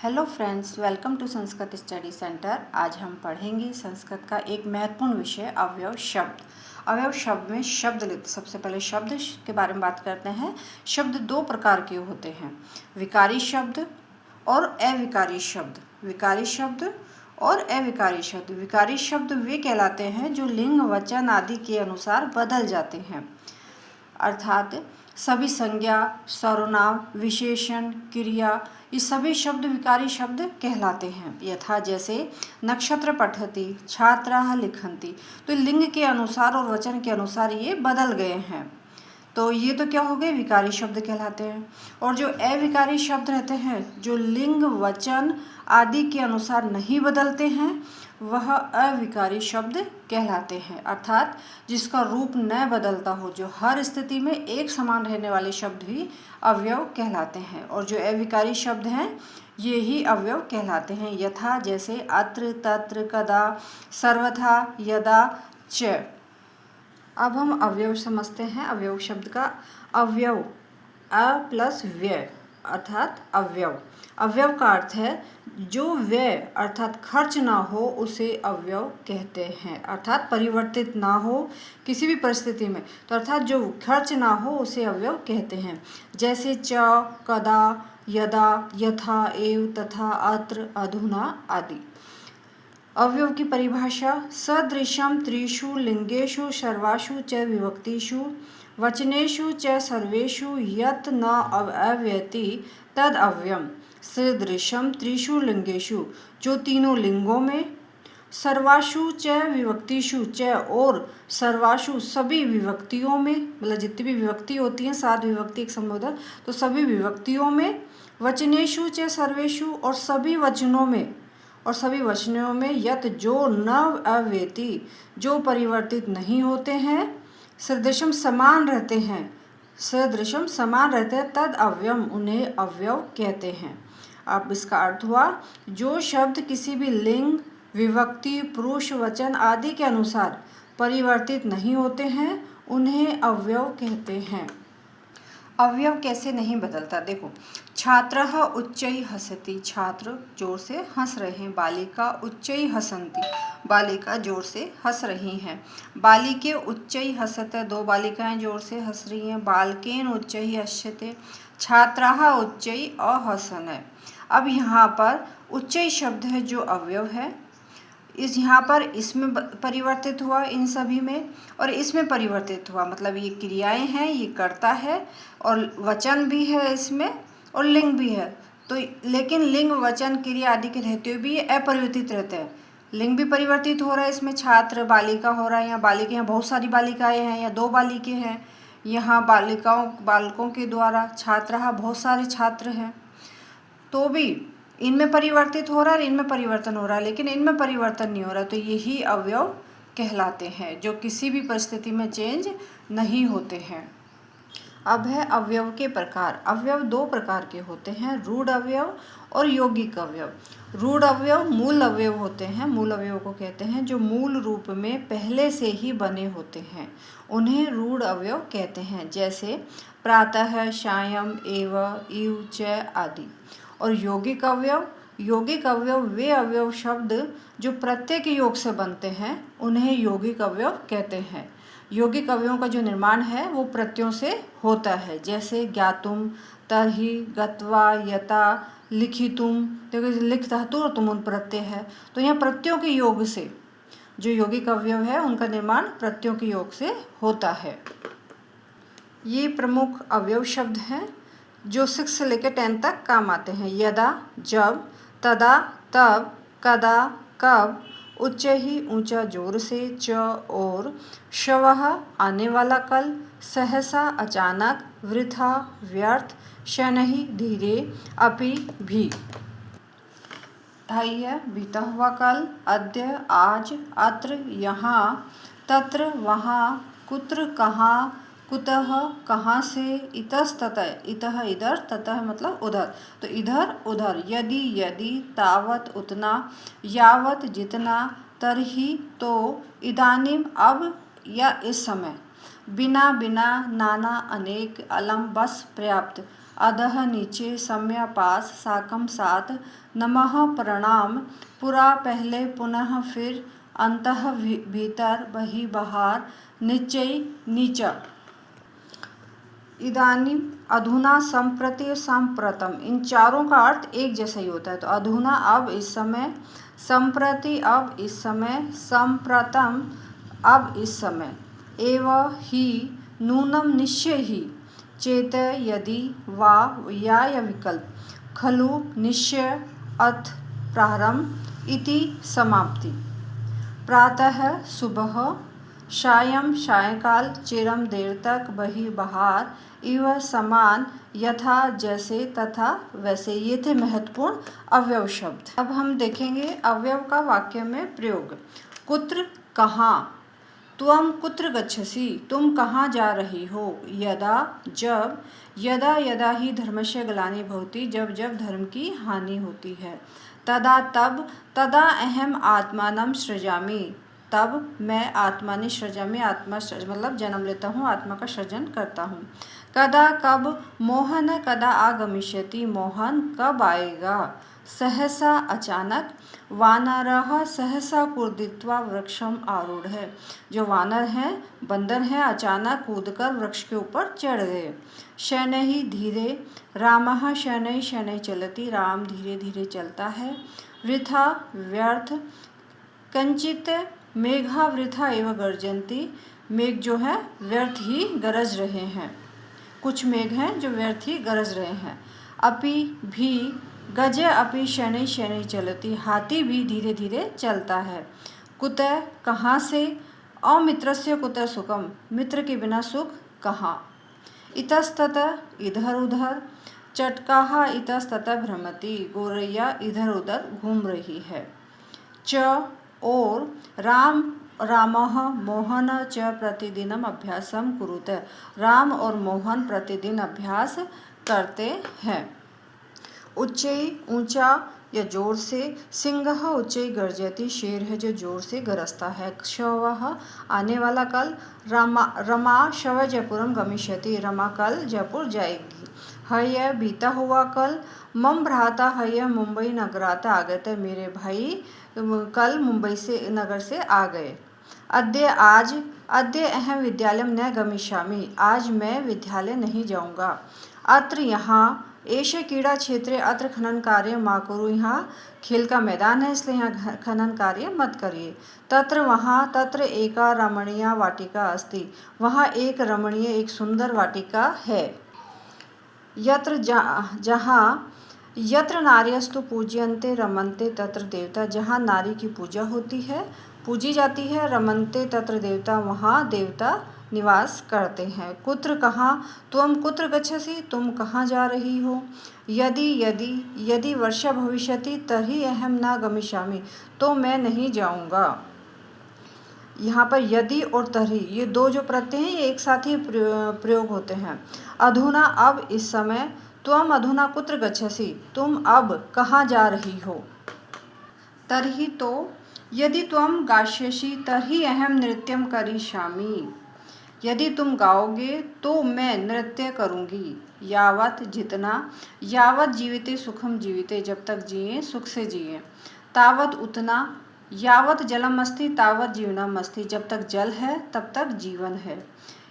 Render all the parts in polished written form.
Hello friends, welcome to Sanskrit study centre. आज हम पढ़ेंगे संस्कृत का एक महत्वपूर्ण विषय अवयव शब्द। अवयव शब्द में शब्द सबसे पहले शब्द के बारे में बात करते हैं। शब्द दो प्रकार के होते हैं, विकारी शब्द और अविकारी शब्द। विकारी शब्द और अविकारी शब्द। विकारी शब्द वे कहलाते हैं जो लिंग, वचन आदि के अनुसार बदल जाते हैं, अर्थात सभी संज्ञा, सर्वनाम, विशेषण, क्रिया, ये सभी शब्द विकारी शब्द कहलाते हैं। यथा जैसे नक्षत्र पठति, छात्राः लिखन्ति, तो लिंग के अनुसार और वचन के अनुसार ये बदल गए हैं, तो ये तो क्या हो गए, विकारी शब्द कहलाते हैं। और जो अविकारी शब्द रहते हैं, जो लिंग, वचन आदि के अनुसार नहीं बदलते हैं, वह अविकारी शब्द कहलाते हैं, अर्थात जिसका रूप न बदलता हो, जो हर स्थिति में एक समान रहने वाले शब्द ही अवयव कहलाते हैं। और जो अविकारी शब्द हैं ये ही अवयव कहलाते हैं। यथा जैसे अत्र, तत्र, कदा, सर्वथा, यदा, च। अब हम अवयव समझते हैं। अवयव शब्द का अवयव अ प्लस व्यय अर्थात अवयव। अवयव का अर्थ है जो व्यय अर्थात खर्च ना हो उसे अवयव कहते हैं, अर्थात परिवर्तित ना हो किसी भी परिस्थिति में, तो अर्थात जो खर्च ना हो उसे अवयव कहते हैं। जैसे च, कदा, यदा, यथा, एव, तथा, अत्र, अधुना आदि। अवयव की परिभाषा: सदृशम त्रिषु लिंगेषु सर्वासु च विभक्तिषु वचनेषु च सर्वेषु यत् न अव्ययति तद अव्ययम्। सदृशम त्रिषु लिंगेषु, जो तीनों लिंगों में, सर्वासु च विभक्तिषु, च और सर्वासु सभी विभक्तियों में, मतलब जितनी भी विभक्ति होती हैं, 7 विभक्ति एक संबोधन, तो सभी विभक्तियों में, वचनेषु च सर्वेषु और सभी वचनों में, और सभी वचनों में, यत जो न अव्ययति, जो परिवर्तित नहीं होते हैं, सदृशम समान रहते हैं, सदृशम समान रहते हैं, तद अव्ययम, उन्हें अवयव कहते हैं। अब इसका अर्थ हुआ, जो शब्द किसी भी लिंग, विभक्ति, पुरुष, वचन आदि के अनुसार परिवर्तित नहीं होते हैं उन्हें अवयव कहते हैं। अवयव कैसे नहीं बदलता, देखो। छात्रः उच्चैः हसति, छात्र जोर से हंस रहे हैं। बालिका उच्चैः हसन्ति, बालिका जोर से हंस रही हैं। बालिके उच्चैः हसते, 2 बालिकाएं जोर से हंस रही हैं। बालकेन उच्चैः हस्यते, छात्राः उच्चैः अहसन्। अब यहाँ पर उच्चैः शब्द है जो अवयव है, यहाँ पर इसमें परिवर्तित हुआ इन सभी में, और इसमें परिवर्तित हुआ, मतलब ये क्रियाएं हैं, ये कर्ता है और वचन भी है इसमें और लिंग भी है। तो लेकिन लिंग, वचन, क्रिया आदि के रहते हुए भी ये अपरिवर्तित रहते हैं। लिंग भी परिवर्तित हो रहा है, इसमें छात्र, बालिका हो रहा है, यहाँ बालिका, यहाँ बहुत सारी बालिकाएँ हैं, या 2 बालिके हैं, यहाँ बालकों के द्वारा, छात्रा बहुत सारे छात्र हैं, तो भी इनमें परिवर्तित हो रहा है, इनमें परिवर्तन हो रहा है, लेकिन इनमें परिवर्तन नहीं हो रहा, तो यही अवयव कहलाते हैं, जो किसी भी परिस्थिति में चेंज नहीं होते हैं। अब है अवयव के प्रकार। अवयव 2 प्रकार के होते हैं, रूढ़ अवयव और यौगिक अवयव। रूढ़ अवयव मूल अवयव होते हैं, मूल अवयव को कहते हैं जो मूल रूप में पहले से ही बने होते हैं, उन्हें रूढ़ अवयव कहते हैं। जैसे प्रातः, सायं, एव, इव, च आदि। और यौगिक अवयव, यौगिक अवयव वे अवयव शब्द जो प्रत्येक योग से बनते हैं उन्हें यौगिक अवयव कहते हैं। यौगिक अवयवों का जो निर्माण है वो प्रत्ययों से होता है, जैसे ज्ञातुम, तर्हि, गत्वा, यता, लिखितुम, देखो लिख धातु और तुम प्रत्यय है, तो यहाँ प्रत्ययों के योग से जो यौगिक अवयव है उनका निर्माण प्रत्ययों के योग से होता है। ये प्रमुख अवयव शब्द हैं जो 6 से लेकर 10 तक काम आते हैं। यदा जब, तदा तब, कदा कब, उच्च ही ऊंचा जोर से, च और, शवः आने वाला कल, सहसा अचानक, वृथा व्यर्थ, शनैः धीरे, अपि भी। ढाई है बीता हुआ कल, अद्य आज, अत्र यहाँ, तत्र वहाँ, कुत्र कहाँ, कुतः कहाँ से, इतस्ततः, इतः इधर, ततः मतलब उधर, तो इधर उधर, यदि यदि, तावत उतना, यावत जितना, तर्हि तो, इदानीम अब या इस समय, बिना बिना, नाना अनेक, अलम बस पर्याप्त, अधः नीचे, सम्या पास, साकम साथ, नमः प्रणाम, पुरा पहले, पुनः फिर, अंतः भीतर, बहि बाहर, निचय नीचा। इदानीम, अधुना, संप्रति, सांप्रतम, इन चारों का अर्थ एक जैसा ही होता है। तो अधुना अब इस समय, संप्रति अब इस समय, संप्रतम अब इस समय, एव ही, नूनम निश्चय ही, चेत यदि, वा या विकल्प, खलु निश्चय, अथ प्रारंभ, इति समाप्ति। प्रातः सुबह, सायं सायंकाल, चिरम देर तक, बहि बाहर, इव समान, यथा जैसे, तथा वैसे। ये थे महत्वपूर्ण अवयव शब्द। अब हम देखेंगे अवयव का वाक्य में प्रयोग। कुत्र कहाँ, त्वं कुत्र गच्छसि, तुम कहाँ जा रही हो। यदा जब, यदा यदा ही धर्मस्य ग्लानिर्भवति, जब जब धर्म की हानि होती है। तदा तब, तदा अहम आत्मानं सृजामि, तब मैं आत्मानि सृजामि, आत्मा मतलब जन्म लेता हूँ, आत्मा का सृजन करता हूँ। कदा कब, मोहन कदा आगमिष्यति, मोहन कब आएगा। सहसा अचानक, वानरः सहसा कूदित्वा वृक्षम आरूढ़, जो वानर हैं, बंदर हैं, अचानक कूदकर वृक्ष के ऊपर चढ़ गए। शनैः धीरे, रामः शनैः शनैः चलति, राम धीरे धीरे चलता है। वृथा व्यर्थ, कंचित मेघा वृथा एव गर्जन्ति, मेघ जो है व्यर्थ ही गरज रहे हैं। कुछ मेघ हैं जो व्यर्थ ही गरज रहे हैं। अपि भी, गज अपि शनैः शनैः चलति, हाथी भी धीरे धीरे चलता है। कुतः कहाँ से, अमित्रस्य कुतः सुखम, मित्र के बिना सुख कहाँ। इतस्ततः इधर उधर, चटकाहा इतस्ततः भ्रमति, गोरैया इधर उधर घूम रही है। च और, राम रामः मोहन च प्रतिदिनम अभ्यासम कुरुते, राम और मोहन प्रतिदिन अभ्यास करते हैं। उच्चई ऊंचा या जोर से, सिंहः उच्चई गर्जति, शेर है जो जोर से गरजता है। शवः आने वाला कल, रमा शव जयपुरम गमिष्यति, रमा कल जयपुर जाएगी। हय बीता हुआ कल, मम भ्राता हय मुंबई नगरात आगत, मेरे भाई कल मुंबई से नगर से आ गए। अद्य आज, अद्य अहम विद्यालयम न गमिष्यामि, आज मैं विद्यालय नहीं जाऊंगा। अत्र यहाँ, एष क्रीड़ा क्षेत्रे अत्र खनन कार्य मा कुरु, यहाँ खेल का मैदान है इसलिए यहाँ खनन कार्य मत करिए। तत्र वहाँ, तत्र एका रमणीया वाटिका अस्ति, वहाँ एक रमणीय एक सुंदर वाटिका है। यत्र जहाँ, यत्र नार्यस्तु पूज्यन्ते रमन्ते तत्र देवता, जहाँ नारी की पूजा होती है, पूजी जाती है। रमन्ते तत्र देवता, वहाँ देवता निवास करते हैं। कुत्र कहाँ, त्वं कुत्र गच्छसि, तुम कहाँ जा रही हो। यदि यदि यदि वर्षा भविष्यति तर्हि अहम न गमिष्यामि, तो मैं नहीं जाऊँगा। यहाँ पर यदि और तर्हि ये दो जो प्रत्यय हैं ये एक साथ ही प्रयोग होते हैं। अधुना अब इस समय, त्वम अधुना कुत्र गच्छसि, तुम अब कहाँ जा रही हो। तर्हि तो, यदि त्वम गास्यसि तर्हि अहम नृत्यम करिष्यामि, यदि तुम गाओगे तो मैं नृत्य करूँगी। यावत जितना, यावत जीविते सुखम जीविते, जब तक जिए सुख से जिए। तावत उतना, यावत जलम अस्ति तावत जीवनम अस्ति, जब तक जल है तब तक जीवन है।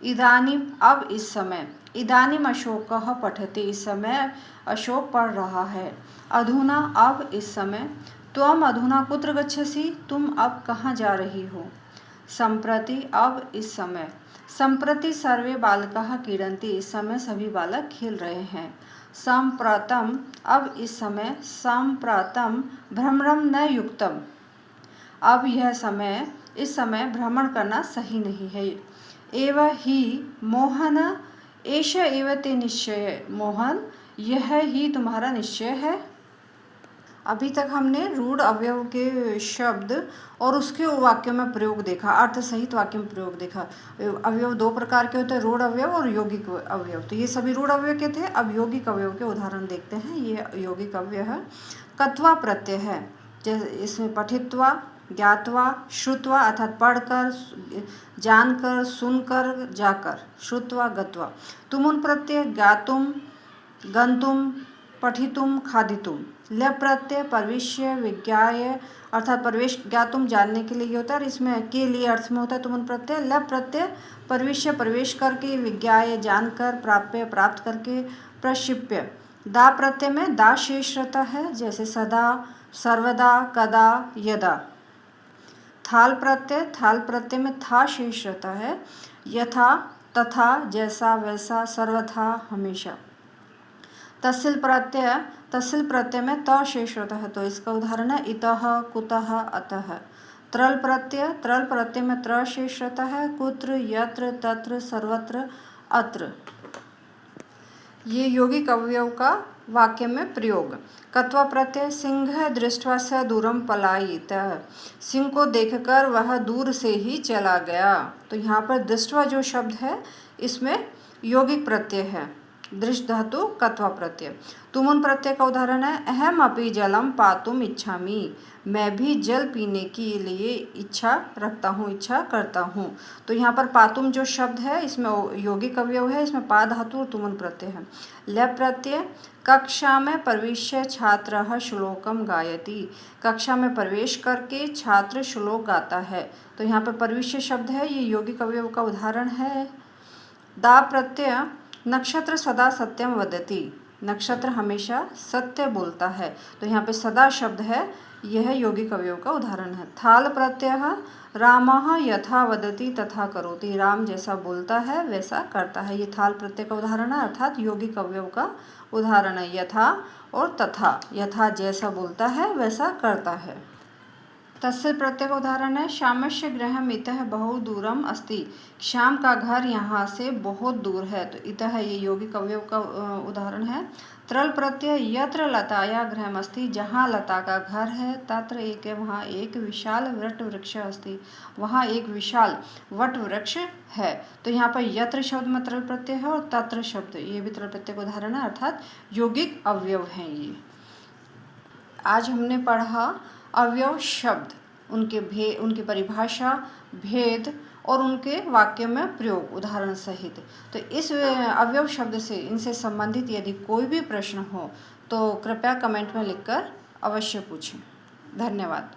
इदानीम अब इस समय, इदानीम अशोकः पठति, इस समय अशोक पढ़ रहा है। अधुना अब इस समय, त्वम अधुना कुत्र गच्छसि, तुम अब कहाँ जा रही हो। सम्प्रति अब इस समय, सम्प्रति सर्वे बालकाः क्रीडन्ति, इस समय सभी बालक खेल रहे हैं। सम्प्रतम अब इस समय, सम्प्रतम भ्रमणम न युक्तम, अब यह समय, इस समय भ्रमण करना सही नहीं है। एव ही मोहन एष एव ते निश्चय, मोहन यह ही तुम्हारा निश्चय है। अभी तक हमने रूढ़ अवयव के शब्द और उसके वाक्य में प्रयोग देखा, अर्थ सहित वाक्य में प्रयोग देखा। अवयव दो प्रकार के होते हैं, रूढ़ अवयव और यौगिक अवयव। तो ये सभी रूढ़ अवयव के थे। अब यौगिक अवयव के उदाहरण देखते हैं। ये यौगिक अवयव है। कत्वा प्रत्यय है, जैसे इसमें पठित्वा, ज्ञात्वा, श्रुत्वा अर्थात पढ़कर, जानकर, सुनकर, जाकर, श्रुत्वा, गत्वा। तुमुन प्रत्यय ज्ञातुम, गंतुम, पठितुम, खादितुम। ल्यप प्रत्यय प्रविश्य, विज्ञाय अर्थात प्रवेश, ज्ञातुम जानने के लिए ये होता है और इसमें के लिए अर्थ में होता है तुमुन प्रत्यय। ल्यप प्रत्यय प्रविश्य प्रवेश करके, विज्ञाय जानकर, प्राप्य प्राप्त करके, प्रक्षिप्य। दा प्रत्यय में दा शेष रहता है, जैसे सदा, सर्वदा, कदा, यदा। थाल प्रत्यय में था शेष रहता है, यथा, तथा, जैसा, वैसा, सर्वथा, हमेशा। तस्सिल प्रत्यय में त शेष रहता है, तो इसका उदाहरण है इतः, कुतः, अतः। त्रल प्रत्यय में त्र शेष रहता है, कुत्र, यत्र, तत्र, सर्वत्र, अत्र। ये यौगिक अवयव का वाक्य में प्रयोग। कत्वा प्रत्यय सिंह दृष्ट्वा स दूरम पलायित। सिंह को देखकर वह दूर से ही चला गया। तो यहाँ पर दृष्ट्वा जो शब्द है इसमें यौगिक प्रत्यय है, दृष्ट धातु कत्वा प्रत्यय। तुमुन प्रत्यय का उदाहरण है अहम अपि जलम पातुम इच्छामि। मैं भी जल पीने के लिए इच्छा रखता हूँ, इच्छा करता हूँ। तो यहाँ पर पातुम जो शब्द है इसमें यौगिक अवयव है, इसमें पा धातु और तुमुन प्रत्यय है। ल्यप प्रत्यय कक्षा में प्रविश्य छात्रः श्लोकम गायति। कक्षा में प्रवेश करके छात्र श्लोक गाता है। तो यहाँ पर प्रविश्य शब्द है, ये यौगिक अवयव का उदाहरण है। दा प्रत्यय नक्षत्र सदा सत्यम वदति। नक्षत्र हमेशा सत्य बोलता है। तो यहाँ पे सदा शब्द है, यह यौगिक अवयव का उदाहरण है। थाल प्रत्यय रामः यथा वदति तथा करोति। राम जैसा बोलता है वैसा करता है, ये थाल प्रत्यय का उदाहरण है, अर्थात यौगिक अवयव का उदाहरण है। यथा और तथा, यथा जैसा बोलता है वैसा करता है। तस्य प्रत्यय का उदाहरण है श्यामस्य गृहम् इतः बहु दूरम अस्ति। श्याम का घर यहाँ से बहुत दूर है। तो इतः ये यौगिक अवयव का उदाहरण है। त्रल प्रत्यय यत्र लताया गृहम् अस्ति। जहाँ लता का घर है, तत्र एक है, वहाँ एक विशाल वट वृक्ष अस्ति। वहाँ एक विशाल वट वृक्ष है। तो यहाँ पर यत्र शब्द में त्रल प्रत्यय है और तत्र शब्द, ये भी त्रल प्रत्यय का उदाहरण है, अर्थात यौगिक अवयव हैं ये। आज हमने पढ़ा अवयव शब्द, उनकी परिभाषा, भेद और उनके वाक्य में प्रयोग उदाहरण सहित। तो इस अवयव शब्द से, इनसे संबंधित यदि कोई भी प्रश्न हो तो कृपया कमेंट में लिखकर अवश्य पूछें। धन्यवाद।